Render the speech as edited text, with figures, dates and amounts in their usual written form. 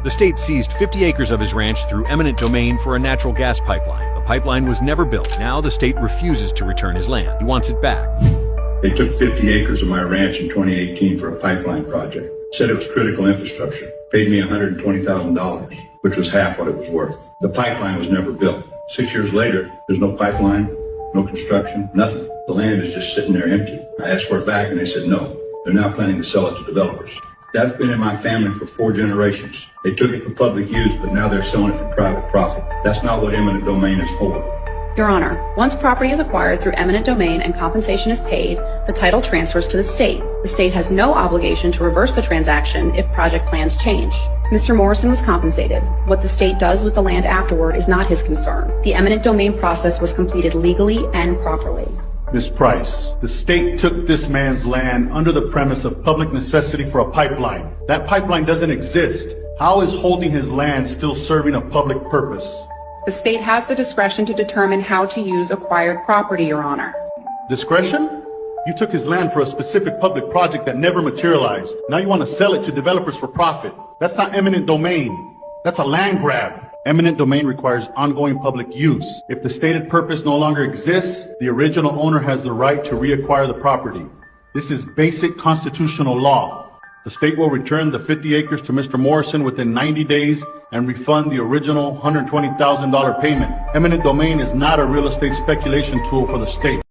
The state seized 50 acres of his ranch through eminent domain for a natural gas pipeline. The pipeline was never built. Now the state refuses to return his land. He wants it back. They took 50 acres of my ranch in 2018 for a pipeline project. Said it was critical infrastructure. Paid me $120,000, which was half what it was worth. The pipeline was never built. 6 years later, there's no pipeline, no construction, nothing. The land is just sitting there empty. I asked for it back and they said no. They're now planning to sell it to developers. That's been in my family for 4 generations. They took it for public use, but now they're selling it for private profit. That's not what eminent domain is for. Your Honor, once property is acquired through eminent domain and compensation is paid, the title transfers to the state. The state has no obligation to reverse the transaction if project plans change. Mr. Morrison was compensated. What the state does with the land afterward is not his concern. The eminent domain process was completed legally and properly. Ms. Price, the state took this man's land under the premise of public necessity for a pipeline. That pipeline doesn't exist. How is holding his land still serving a public purpose? The state has the discretion to determine how to use acquired property, Your Honor. Discretion? You took his land for a specific public project that never materialized. Now you want to sell it to developers for profit. That's not eminent domain. That's a land grab. Eminent domain requires ongoing public use. If the stated purpose no longer exists, the original owner has the right to reacquire the property. This is basic constitutional law. The state will return the 50 acres to Mr. Morrison within 90 days and refund the original $120,000 payment. Eminent domain is not a real estate speculation tool for the state.